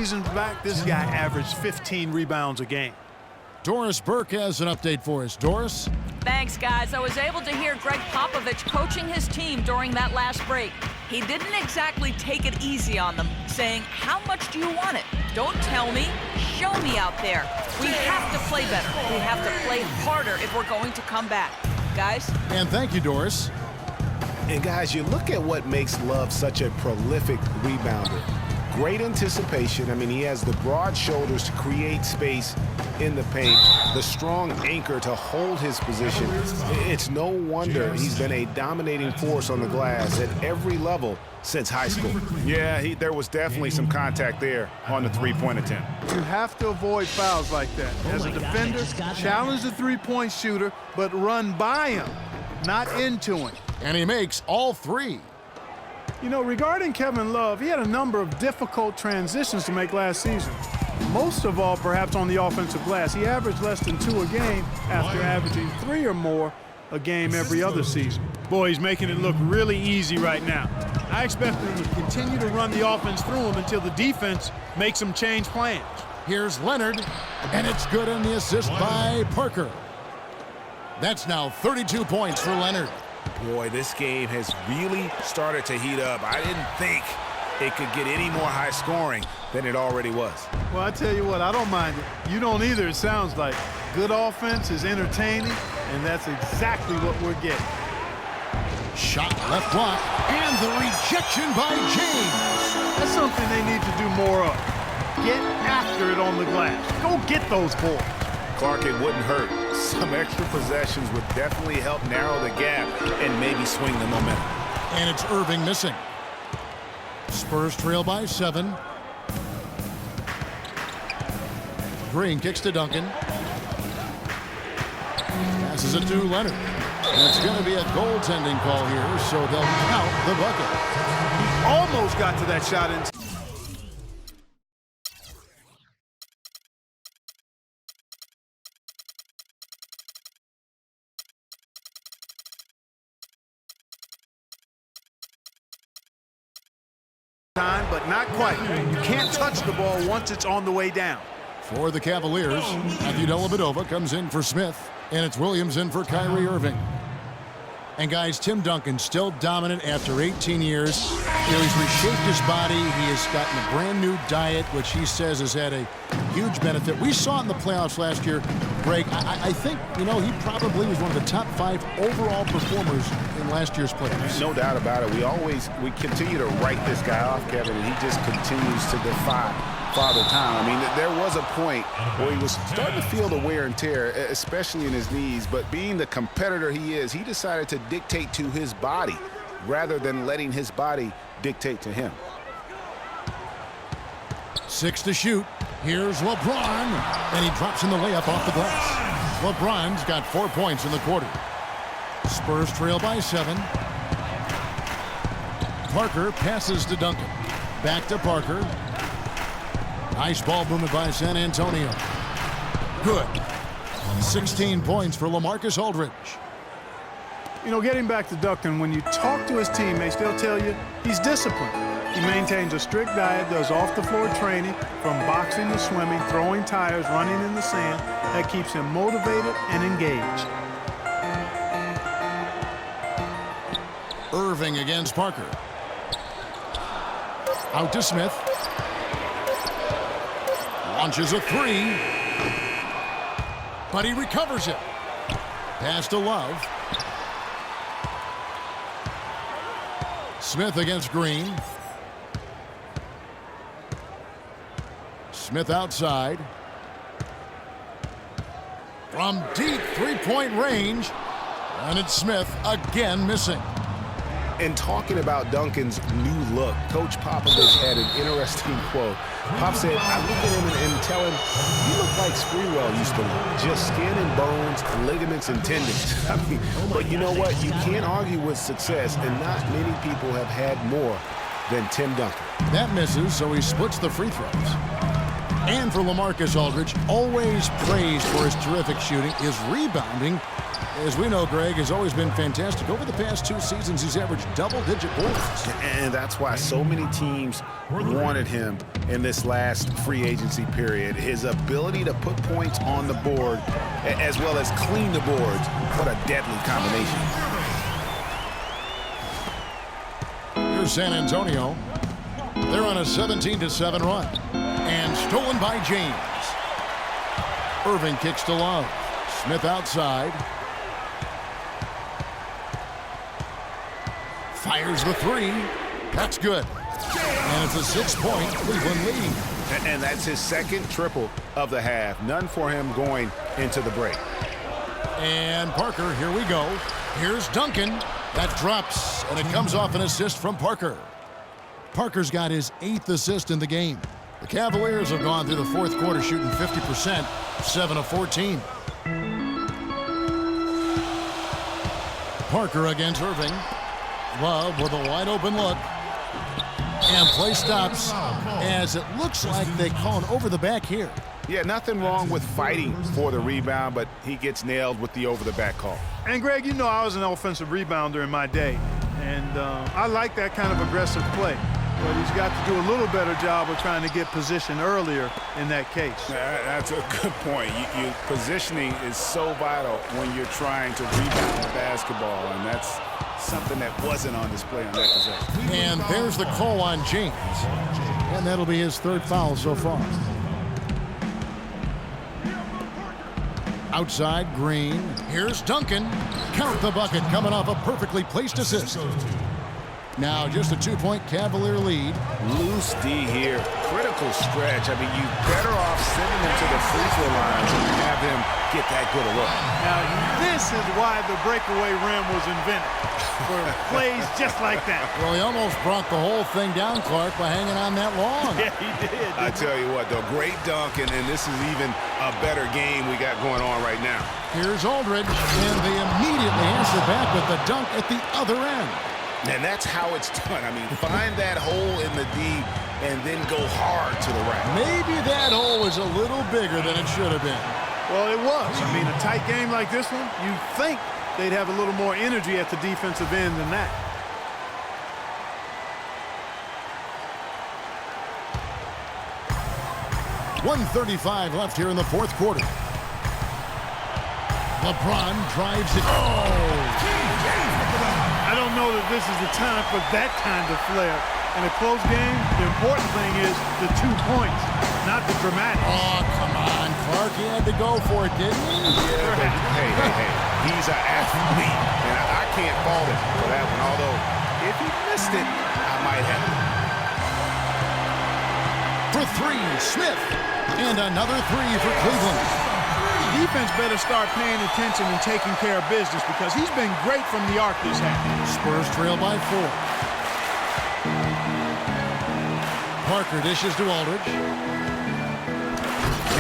seasons back, this guy averaged 15 rebounds a game. Doris Burke has an update for us. Doris? Thanks, guys. I was able to hear Greg Popovich coaching his team during that last break. He didn't exactly take it easy on them, saying, how much do you want it? Don't tell me, show me out there. We have to play better. We have to play harder if we're going to come back. Guys? And thank you, Doris. And guys, you look at what makes Love such a prolific rebounder. Great anticipation. I mean, he has the broad shoulders to create space in the paint, the strong anchor to hold his position. It's no wonder he's been a dominating force on the glass at every level since high school. Yeah, there was definitely some contact there on the three-point attempt. You have to avoid fouls like that. As a defender, challenge the three-point shooter, but run by him, not into him. And he makes all three. You know, regarding Kevin Love, he had a number of difficult transitions to make last season. Most of all, perhaps on the offensive glass. He averaged less than 2 a game after averaging 3 or more a game every other season. Boy, he's making it look really easy right now. I expect him to continue to run the offense through him until the defense makes him change plans. Here's Leonard, and it's good on the assist by Parker. That's now 32 points for Leonard. Boy, this game has really started to heat up. I didn't think it could get any more high scoring than it already was. Well, I tell you what, I don't mind it. You don't either, it sounds like. Good offense is entertaining, and that's exactly what we're getting. Shot left block, and the rejection by James. That's something they need to do more of. Get after it on the glass. Go get those boys. Clark, it wouldn't hurt. Some extra possessions would definitely help narrow the gap and maybe swing the momentum. And it's Irving missing. Spurs trail by 7. Green kicks to Duncan. Passes it to Leonard. And it's going to be a goaltending call here, so they'll count the bucket. He almost got to that shot in. But not quite. You can't touch the ball once it's on the way down. For the Cavaliers, Matthew Dellavedova comes in for Smith, and it's Williams in for Kyrie Irving. And guys, Tim Duncan still dominant after 18 years. You know, he's reshaped his body. He has gotten a brand new diet, which he says has had a huge benefit. We saw it in the playoffs last year. Greg, I think, you know, he probably was one of the top 5 overall performers in last year's playoffs. No doubt about it. We continue to write this guy off, Kevin, and he just continues to defy Father Time. I mean, there was a point where he was starting to feel the wear and tear, especially in his knees, but being the competitor he is, he decided to dictate to his body rather than letting his body dictate to him. 6 to shoot. Here's LeBron, and he drops in the layup off the glass. LeBron's got 4 points in the quarter. Spurs trail by 7. Parker passes to Duncan. Back to Parker. Nice ball movement by San Antonio. Good. 16 points for LaMarcus Aldridge. You know, getting back to Duncan, when you talk to his teammates, they'll tell you he's disciplined. He maintains a strict diet, does off-the-floor training, from boxing to swimming, throwing tires, running in the sand. That keeps him motivated and engaged. Irving against Parker. Out to Smith. Launches a 3. But he recovers it. Pass to Love. Smith against Green. Smith outside. From deep three-point range. And it's Smith again missing. And talking about Duncan's new look, Coach Popovich had an interesting quote. Pop said, I look at him and tell him, you look like Sprewell used to look. Just skin and bones, ligaments and tendons. I mean, but you know what? You can't argue with success, and not many people have had more than Tim Duncan. That misses, so he splits the free throws. And for LaMarcus Aldridge, always praised for his terrific shooting, his rebounding as we know, Greg, has always been fantastic. Over the past 2 seasons, he's averaged double-digit boards. And that's why so many teams wanted him in this last free agency period. His ability to put points on the board as well as clean the boards. What a deadly combination. Here's San Antonio. They're on a 17-7 run. And stolen by James. Irving kicks to Love. Smith outside. Fires the 3. That's good. And it's a 6-point Cleveland lead. And that's his second triple of the half. None for him going into the break. And Parker, here we go. Here's Duncan. That drops, and it comes off an assist from Parker. Parker's got his 8th assist in the game. The Cavaliers have gone through the 4th quarter shooting 50%, 7 of 14. Parker against Irving. Love with a wide open look. And play stops as it looks like they call an over the back here. Yeah, nothing wrong with fighting for the rebound, but he gets nailed with the over-the-back call. And, Greg, you know I was an offensive rebounder in my day, and I like that kind of aggressive play. But he's got to do a little better job of trying to get position earlier in that case. That's a good point. Positioning is so vital when you're trying to rebound the basketball, and that's something that wasn't on display on that possession. And there's the call on James. And that'll be his 3rd foul so far. Outside, Green. Here's Duncan. Count the bucket coming off a perfectly placed assist. Now just a 2-point Cavalier lead. Loose D here. Critical stretch. I mean, you better off sending him to the free throw line to have him get that good a look. Now, this is why the breakaway rim was invented, for plays just like that. Well, he almost brought the whole thing down, Clark, by hanging on that long. Yeah, he did. I tell you what, though, great dunk, and this is even a better game we got going on right now. Here's Aldridge, and they immediately answer back with the dunk at the other end. And that's how it's done. I mean, find that hole in the D and then go hard to the rack. Maybe that hole was a little bigger than it should have been. Well, it was. I mean, a tight game like this one, you'd think they'd have a little more energy at the defensive end than that. .135 left here in the 4th quarter. LeBron drives it. Oh! I don't know that this is the time for that kind of flair. In a close game, the important thing is the 2 points, not the dramatic. Oh, come on, Clark. He had to go for it, didn't he? Yeah, but hey. He's an athlete, and I can't fault him for that one. Although, if he missed it, I might have. For 3, Smith. And another 3 for Cleveland. Defense better start paying attention and taking care of business because he's been great from the arc this half. Spurs trail by 4. Parker dishes to Aldridge.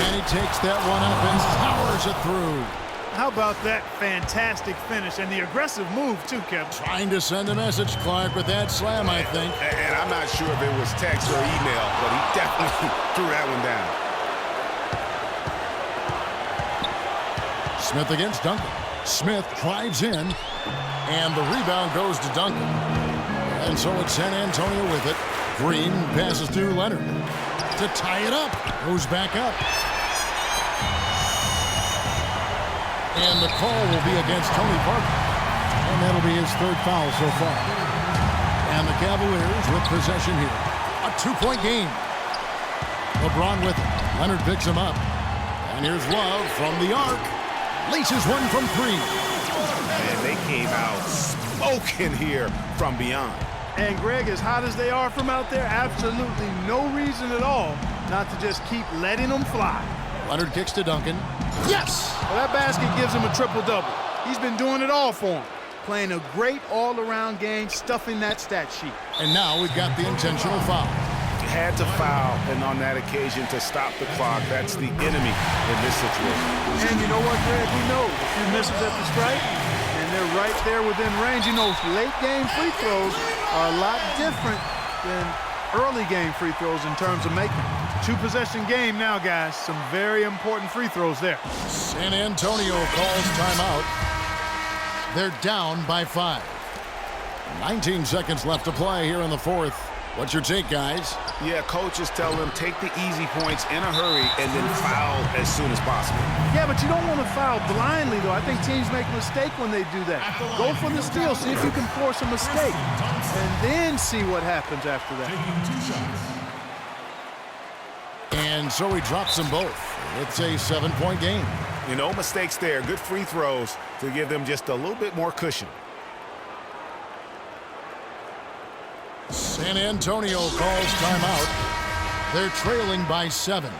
And he takes that one up and powers it through. How about that fantastic finish and the aggressive move, too, Kevin? Trying to send a message, Clark, with that slam, I think. And I'm not sure if it was text or email, but he definitely threw that one down. Smith against Duncan. Smith drives in, and the rebound goes to Duncan. And so it's San Antonio with it. Green passes to Leonard to tie it up. Goes back up. And the call will be against Tony Parker. And that'll be his 3rd foul so far. And the Cavaliers with possession here. A 2-point game. LeBron with it. Leonard picks him up. And here's Love from the arc. Laces one from 3. And they came out smoking here from beyond. And, Greg, as hot as they are from out there, absolutely no reason at all not to just keep letting them fly. Leonard kicks to Duncan. Yes! Well, that basket gives him a triple-double. He's been doing it all for him. Playing a great all-around game, stuffing that stat sheet. And now we've got the intentional foul. Had to foul, and on that occasion to stop the clock. That's the enemy in this situation. And you know what, Greg? We know a few misses at the stripe, and they're right there within range. You know, late-game free throws are a lot different than early-game free throws in terms of making. 2-possession game now, guys. Some very important free throws there. San Antonio calls timeout. They're down by 5. 19 seconds left to play here in the fourth. What's your take, guys? Yeah, coaches tell them take the easy points in a hurry and then foul as soon as possible. Yeah, but you don't want to foul blindly, though. I think teams make a mistake when they do that. Go for the steal. See if you can force a mistake. And then see what happens after that. And so he drops them both. It's a 7-point game. You know, mistakes there. Good free throws to give them just a little bit more cushion. San Antonio calls timeout. They're trailing by 7.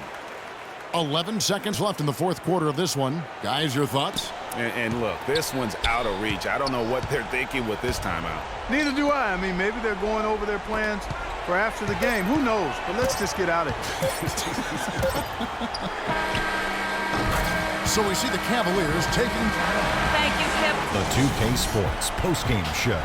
11 seconds left in the fourth quarter of this one. Guys, your thoughts? And look, this one's out of reach. I don't know what they're thinking with this timeout. Neither do I. I mean, maybe they're going over their plans for after the game. Who knows? But let's just get out of here. So we see the Cavaliers taking... Thank you, Kip. The 2K Sports postgame show.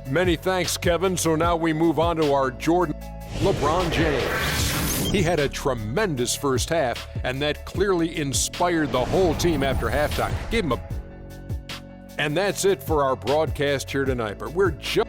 Many thanks, Kevin. So now we move on to our Jordan. LeBron James. He had a tremendous first half, and that clearly inspired the whole team after halftime. Gave him a... And that's it for our broadcast here tonight. But we're just...